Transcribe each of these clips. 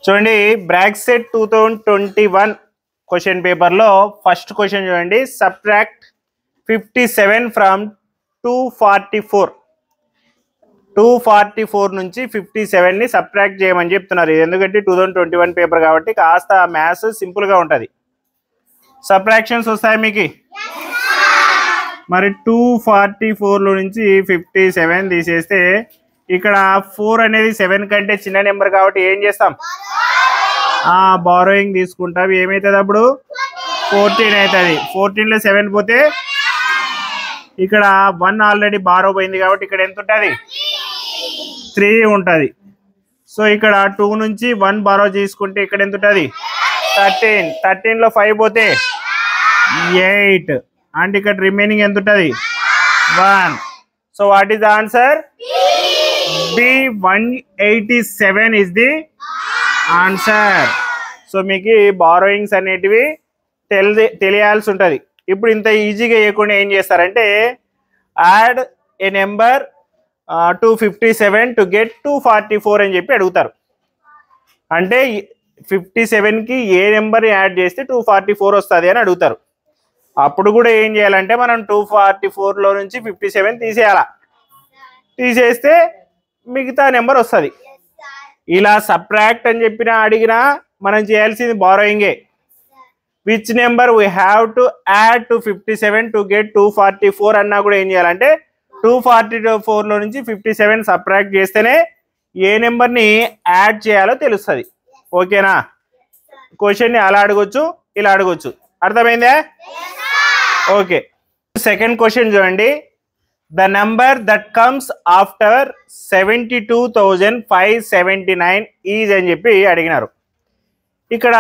చూడండి bracket 2021 question paper లో first question చూడండి. సబ్ట్రాక్ట్ 57 ఫ్రమ్ 244 నుంచి 57 ని సబ్ట్రాక్ట్ చేయమని చెప్తున్నారు. ఎందుకంటే 2021 పేపర్ కాబట్టి కాస్త మ్యాథ్స్ సింపుల్ గా ఉంటది. సబ్ట్రాక్షన్స్ వస్తాయి మీకు. మరి 244 లో నుంచి 57 తీసేస్తే ఇక్కడ 4 అనేది 7 కంటే చిన్న నెంబర్ కాబట్టి ఏం చేస్తాం, బారోయింగ్ తీసుకుంటాం. ఏమవుతుంది అప్పుడు 14 అవుతుంది. 14 లో 7 పోతే ఇక్కడ 1 ఆల్రెడీ బారో పోయింది కాబట్టి ఇక్కడ ఎంత ఉంటుంది, 3 ఉంటుంది. సో ఇక్కడ 2 నుంచి 1 బారో తీసుకుంటే ఇక్కడ ఎంత ఉంటుంది, 13. 13 లో 5 పోతే 8 అండ్ ఇక్కడ రిమైనింగ్ ఎంత ఉంటుంది, 1. So what is the answer? B 187 is the answer. So మీకు బారోయింగ్స్ అనేటివి తెలియాల్సి ఉంటుంది. ఇప్పుడు ఇంత ఈజీగా వేయకుండా ఏం చేస్తారంటే add A number 257 to get 244 అని చెప్పి అడుగుతారు. అంటే 57కి ఏ నెంబర్ యాడ్ చేస్తే 244 వస్తుంది అని అడుగుతారు. అప్పుడు కూడా ఏం చేయాలంటే మనం 244లో నుంచి 57 తీసేయాలా. తీసేస్తే మిగతా నెంబర్ వస్తుంది. ఇలా సబ్ట్రాక్ట్ అని చెప్పినా అడిగినా మనం చేయాల్సింది బారోయింగే. Which number we have to add to 57 to get 244 అన్నా కూడా ఏం చేయాలంటే 244లో నుంచి 57 సబ్ట్రాక్ట్ చేస్తేనే ఏ నెంబర్ని యాడ్ చేయాలో తెలుస్తుంది. ఓకేనా? క్వశ్చన్ని అలా అడగొచ్చు, ఇలా అడగొచ్చు. అర్థమైందా? ఓకే. సెకండ్ క్వశ్చన్ చూడండి. The number that comes after 72,579 is అని చెప్పి అడిగినారు. ఇక్కడ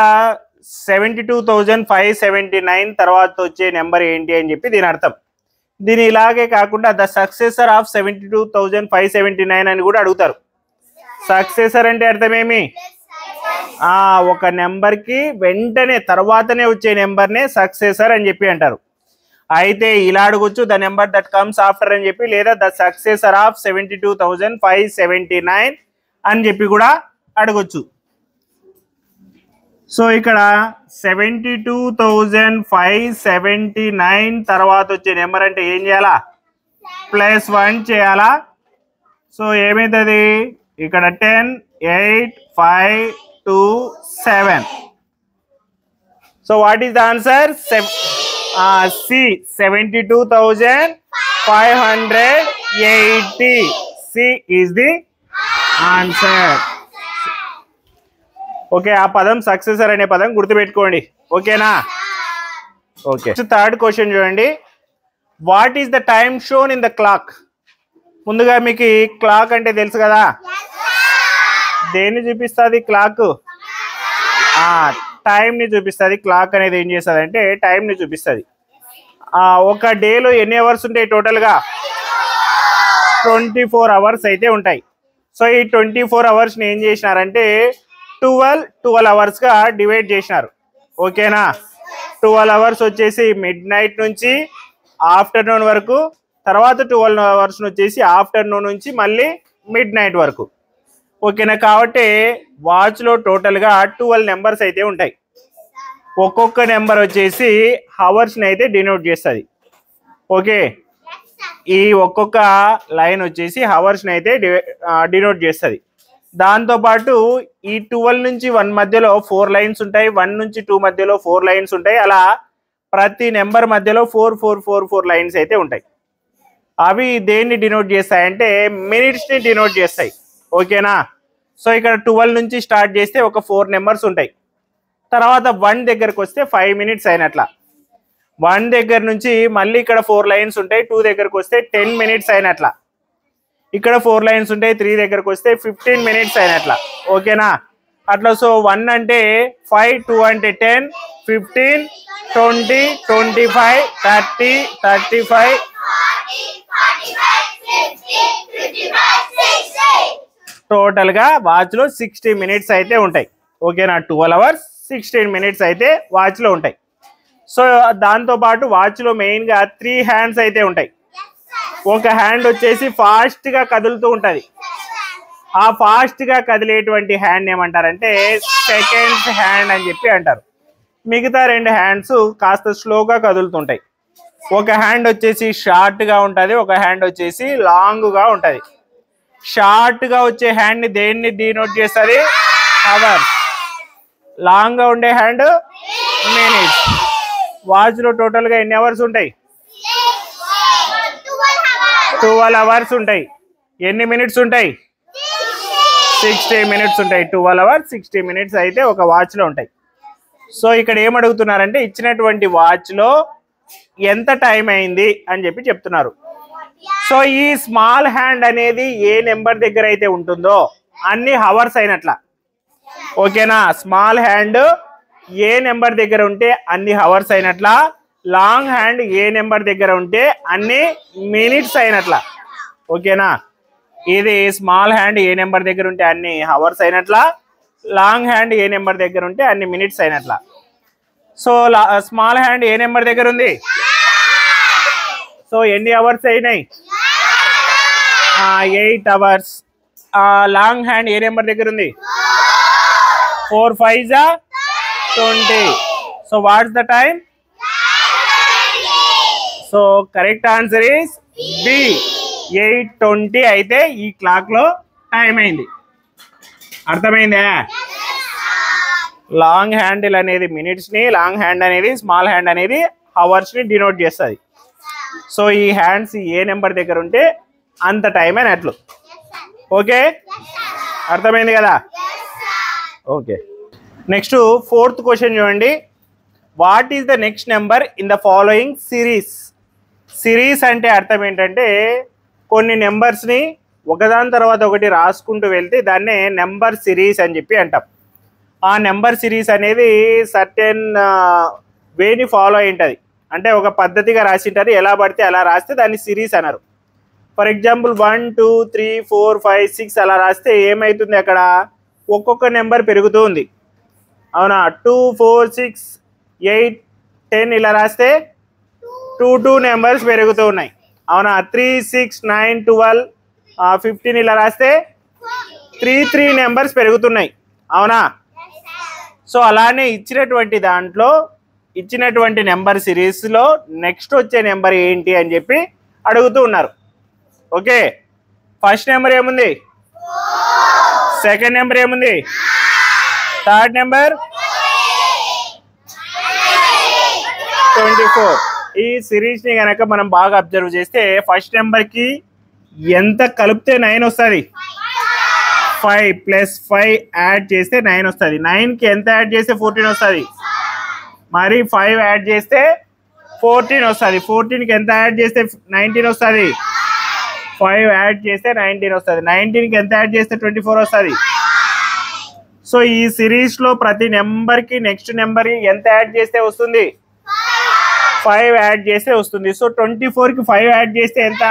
72,579 తర్వాత వచ్చే నెంబర్ ఏంటి అని చెప్పి దీని అర్థం. దీని ఇలాగే కాకుండా ద సక్సెసర్ ఆఫ్ 72,579 అని కూడా అడుగుతారు. సక్సెసర్ అంటే అర్థమేమి? ఒక నెంబర్కి వెంటనే తర్వాతనే వచ్చే నెంబర్నే సక్సెసర్ అని చెప్పి అంటారు. అయితే ఇలా అడగొచ్చు, the number that comes after అని చెప్పి, లేదా ద సక్సెసర్ ఆఫ్ 72,579 అని చెప్పి కూడా అడగొచ్చు. సో ఇక్కడ 72,579 తర్వాత వచ్చే నెంబర్ అంటే ఏం చేయాలా, +1 చేయాలా. సో ఏమవుతుంది ఇక్కడ 10, 8, 5, 2, 7. So what is the answer? C 72,580. C is the answer. Okay, ఆ పదం సక్సెసర్ అనే పదం గుర్తుపెట్టుకోండి. ఓకేనా? ఓకే. థర్డ్ క్వశ్చన్ చూడండి. What is the time shown in the clock? ముందుగా మీకు క్లాక్ అంటే తెలుసు కదా, దేన్ని చూపిస్తుంది క్లాక్? టైంని చూపిస్తుంది. క్లాక్ అనేది ఏం చేస్తుంది అంటే టైంని చూపిస్తుంది. ఒక డేలో ఎన్ని అవర్స్ ఉంటాయి టోటల్గా? 24 అవర్స్ అయితే ఉంటాయి. సో ఈ 24 అవర్స్ని ఏం చేసినారంటే 12 అవర్స్గా డివైడ్ చేసినారు. ఓకేనా? 12 అవర్స్ వచ్చేసి మిడ్ నైట్ నుంచి ఆఫ్టర్నూన్ వరకు, తర్వాత 12 అవర్స్ వచ్చేసి ఆఫ్టర్నూన్ నుంచి మళ్ళీ మిడ్ నైట్ వరకు. ఓకేనా? కాబట్టి వాచ్లో టోటల్గా 12 నెంబర్స్ అయితే ఉంటాయి. ఒక్కొక్క నెంబర్ వచ్చేసి హవర్స్ని అయితే డినోట్ చేస్తుంది. ఓకే, ఈ ఒక్కొక్క లైన్ వచ్చేసి హవర్స్ని అయితే డినోట్ చేస్తుంది. దాంతోపాటు ఈ 12 నుంచి 1 మధ్యలో 4 లైన్స్ ఉంటాయి, 1 నుంచి 2 మధ్యలో 4 లైన్స్ ఉంటాయి. అలా ప్రతి నెంబర్ మధ్యలో 4 లైన్స్ అయితే ఉంటాయి. అవి దేన్ని డినోట్ చేస్తాయంటే మినిట్స్ని డినోట్ చేస్తాయి. ఓకేనా? సో ఇక్కడ 12 నుంచి స్టార్ట్ చేస్తే ఒక 4 నెంబర్స్ ఉంటాయి. తర్వాత 1 దగ్గరకు వస్తే 5 మినిట్స్ అయినట్లా. 1 దగ్గర నుంచి మళ్ళీ ఇక్కడ 4 లైన్స్ ఉంటాయి. 2 దగ్గరకు వస్తే 10 మినిట్స్ అయినట్లా. ఇక్కడ 4 లైన్స్ ఉంటాయి. 3 దగ్గరకు వస్తే 15 మినిట్స్ అయినట్లా. ఓకేనా? అట్లా. సో 1 అంటే 5, 2 అంటే 10, 15, 20, 25, 30, 35, టోటల్గా వాచ్లో 60 మినిట్స్ అయితే ఉంటాయి. ఓకేనా? 12 అవర్స్ 16 మినిట్స్ అయితే వాచ్లో ఉంటాయి. సో దాంతోపాటు వాచ్లో మెయిన్గా 3 హ్యాండ్స్ అయితే ఉంటాయి. ఒక హ్యాండ్ వచ్చేసి ఫాస్ట్గా కదులుతూ ఉంటుంది, ఆ ఫాస్ట్గా కదిలేటువంటి హ్యాండ్ ఏమంటారంటే సెకండ్స్ హ్యాండ్ అని చెప్పి అంటారు. మిగతా 2 హ్యాండ్స్ కాస్త స్లోగా కదులుతుంటాయి. ఒక హ్యాండ్ వచ్చేసి షార్ట్గా ఉంటుంది, ఒక హ్యాండ్ వచ్చేసి లాంగ్గా ఉంటుంది. షార్ట్గా వచ్చే హ్యాండ్ని దేన్ని డినోట్ చేస్తుంది? అవర్స్. లాంగ్గా ఉండే హ్యాండ్ మినిట్స్. వాచ్లో టోటల్గా ఎన్ని అవర్స్ ఉంటాయి? 12 అవర్స్ ఉంటాయి. ఎన్ని మినిట్స్ ఉంటాయి? 60 మినిట్స్ ఉంటాయి. 12 అవర్స్ 60 మినిట్స్ అయితే ఒక వాచ్లో ఉంటాయి. సో ఇక్కడ ఏమడుగుతున్నారంటే ఇచ్చినటువంటి వాచ్లో ఎంత టైం అయింది అని చెప్పి చెప్తున్నారు. సో ఈ స్మాల్ హ్యాండ్ అనేది ఏ నెంబర్ దగ్గర అయితే ఉంటుందో అన్ని హవర్స్ అయినట్ల. ఓకేనా? స్మాల్ హ్యాండ్ ఏ నెంబర్ దగ్గర ఉంటే అన్ని హవర్స్ అయినట్ల, లాంగ్ హ్యాండ్ ఏ నెంబర్ దగ్గర ఉంటే అన్ని మినిట్స్ అయినట్ల. ఓకేనా? ఇది స్మాల్ హ్యాండ్ ఏ నెంబర్ దగ్గర ఉంటే అన్ని హవర్స్ అయినట్ల, లాంగ్ హ్యాండ్ ఏ నెంబర్ దగ్గర ఉంటే అన్ని మినిట్స్ అయినట్ల. సో స్మాల్ హ్యాండ్ ఏ నెంబర్ దగ్గర ఉంది? సో ఎన్ని అవర్స్ అయినాయి? 8 అవర్స్. లాంగ్ హ్యాండ్ ఏ నెంబర్ దగ్గర ఉంది? 4 5 20. So what's the time? So correct answer is B. 8:20 అయితే ఈ క్లాక్ లో టైం అయింది. అర్థమైందా? లాంగ్ హ్యాండిల్ అనేది మినిట్స్ ని, లాంగ్ హ్యాండ్ అనేది స్మాల్ హ్యాండ్ అనేది అవర్స్ ని డినోట్ చేస్తుంది. సో ఈ హ్యాండ్స్ ఏ నెంబర్ దగ్గర ఉంటే అంత టైం అయినట్లు. ఓకే, అర్థమైంది కదా? ఓకే, నెక్స్ట్ 4th క్వశ్చన్ చూడండి. What is the next number in the following series? Series అంటే అర్థం ఏంటంటే కొన్ని నెంబర్స్ని ఒకదాని తర్వాత ఒకటి రాసుకుంటూ వెళ్తే దాన్నే నెంబర్ సిరీస్ అని చెప్పి అంటాం. ఆ నెంబర్ సిరీస్ అనేది సర్టెన్ వేని ఫాలో అయి ఉంటుంది. అంటే ఒక పద్ధతిగా రాసింటారు, ఎలా పడితే అలా రాస్తే దాన్ని సిరీస్ అన్నారు. ఫర్ ఎగ్జాంపుల్ 1 2 3 4 5 6 అలా రాస్తే ఏమవుతుంది? అక్కడ ఒక్కొక్క నెంబర్ పెరుగుతూ ఉంది. అవునా? 2 4 6 8 10 ఇలా రాస్తే 2 నెంబర్స్ పెరుగుతూ ఉన్నాయి. అవునా? 3 6 9 12 15 ఇలా రాస్తే 3 నెంబర్స్ పెరుగుతున్నాయి. అవునా? సో అలానే ఇచ్చినటువంటి దాంట్లో ఇచ్చినటువంటి నెంబర్ సిరీస్లో నెక్స్ట్ వచ్చే నెంబర్ ఏంటి అని చెప్పి అడుగుతూ ఉన్నారు. ఓకే, ఫస్ట్ నెంబర్ ఏముంది? సెకండ్ నెంబర్ ఏముంది? Third number 24. ఈ సిరీస్ని కనుక మనం బాగా అబ్జర్వ్ చేస్తే ఫస్ట్ నెంబర్కి ఎంత కలిపితే 9 వస్తుంది? 5 + 5 యాడ్ చేస్తే 9 వస్తుంది. 9కి ఎంత యాడ్ చేస్తే 14 వస్తుంది? మరి 5 యాడ్ చేస్తే 14 వస్తుంది. 14కి ఎంత యాడ్ చేస్తే 19 వస్తుంది? 5 యాడ్ చేస్తే 19 వస్తుంది. 19కి ఎంత యాడ్ చేస్తే 24 వస్తుంది? సో ఈ సిరీస్లో ప్రతి నెంబర్కి నెక్స్ట్ నెంబర్ ఎంత యాడ్ చేస్తే వస్తుంది? 5 యాడ్ చేస్తే వస్తుంది. సో 24కి 5 యాడ్ చేస్తే ఎంత?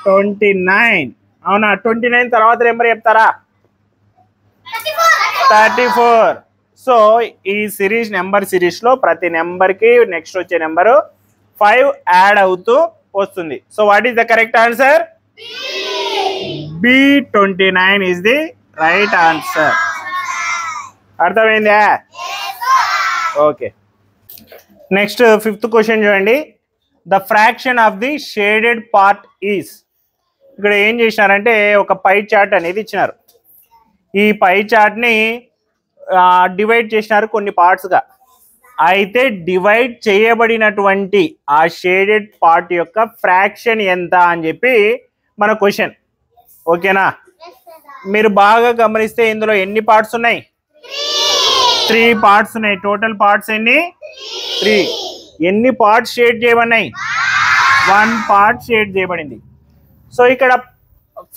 29. అవునా? 29 తర్వాత నెంబర్ చెప్తారా? 34. సో ఈ సిరీస్ నెంబర్ సిరీస్లో ప్రతి నెంబర్కి నెక్స్ట్ వచ్చే నెంబరు 5 యాడ్ అవుతూ వస్తుంది. So what is the correct answer? B. 29 is the right answer. అర్థమైందా? ఓకే, నెక్స్ట్ 5th క్వశ్చన్ చూడండి. The fraction of the shaded part is. ఇక్కడ ఏం చేసినారంటే ఒక పై చార్ట్ అనేది ఇచ్చినారు. ఈ పై చార్ట్ని డివైడ్ చేసినారు కొన్ని పార్ట్స్గా. అయితే డివైడ్ చేయబడినటువంటి ఆ షేడెడ్ పార్ట్ యొక్క ఫ్రాక్షన్ ఎంత అని చెప్పి మన క్వశ్చన్. ఓకేనా? మీరు బాగా గమనిస్తే ఇందులో ఎన్ని పార్ట్స్ ఉన్నాయి? 3 పార్ట్స్ ఉన్నాయి. టోటల్ పార్ట్స్ ఎన్ని? 3. ఎన్ని పార్ట్స్ షేడ్ చేయబడినాయి? 1 పార్ట్ షేడ్ చేయబడింది. సో ఇక్కడ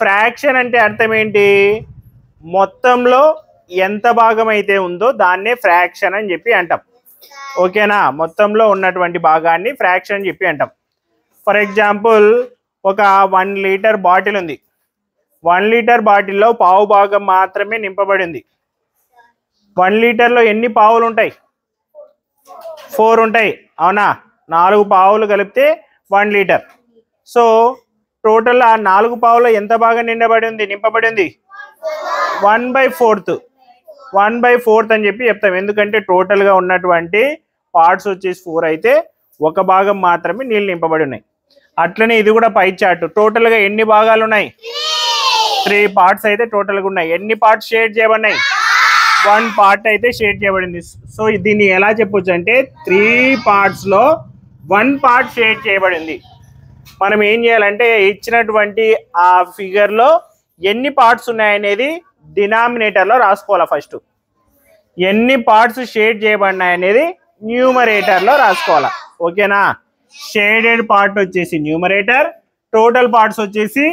ఫ్రాక్షన్ అంటే అర్థం ఏంటి? మొత్తంలో ఎంత భాగం అయితే ఉందో దాన్నే ఫ్రాక్షన్ అని చెప్పి అంటాం. ఓకేనా? మొత్తంలో ఉన్నటువంటి భాగాన్ని ఫ్రాక్షన్ అని చెప్పి అంటాం. ఫర్ ఎగ్జాంపుల్ ఒక 1 లీటర్ బాటిల్ ఉంది. 1 లీటర్ బాటిల్లో పావు భాగం మాత్రమే నింపబడింది. 1 లీటర్లో ఎన్ని పావులు ఉంటాయి? 4 ఉంటాయి. అవునా? 4 పావులు కలిపితే 1 లీటర్. సో టోటల్ ఆ 4 పావులో ఎంత బాగా నింపబడి ఉంది 1/4 1/4 అని చెప్పి చెప్తాం. ఎందుకంటే టోటల్ గా ఉన్నటువంటి పార్ట్స్ వచ్చేసి 4 అయితే ఒక భాగం మాత్రమే నీళ్ళు నింపబడి ఉన్నాయి. అట్లనే ఇది కూడా పై చార్ట్. టోటల్ గా ఎన్ని భాగాలు ఉన్నాయి 3 పార్ట్స్ అయితే టోటల్ గా ఉన్నాయి. ఎన్ని పార్ట్స్ షేడ్ చేయబడినాయి 1 పార్ట్ అయితే షేడ్ చేయబడింది. సో దీన్ని ఎలా చెప్పొచ్చు అంటే 3 పార్ట్స్ లో 1 పార్ట్ షేడ్ చేయబడింది. మనం ఏం చేయాలంటే ఇచ్చినటువంటి ఆ ఫిగర్ లో ఎన్ని పార్ట్స్ ఉన్నాయనేది డినామినేటర్ లో రాసుకోవాలి. ఫస్ట్ ఎన్ని పార్ట్స్ షేడ్ చేయబడినాయి అనేది న్యూమరేటర్ లో రాసుకోవాలి. ఓకేనా? షేడెడ్ పార్ట్ వచ్చేసి న్యూమరేటర్, టోటల్ పార్ట్స్ వచ్చేసి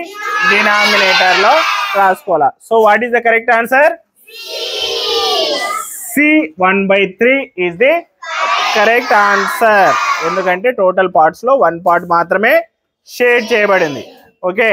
డినామినేటర్ లో రాసుకోవాలి. So what is the correct answer? C 1/3 is the correct answer. ఎందుకంటే టోటల్ పార్ట్స్ లో 1 పార్ట్ మాత్రమే షేడ్ చేయబడింది. ఓకే.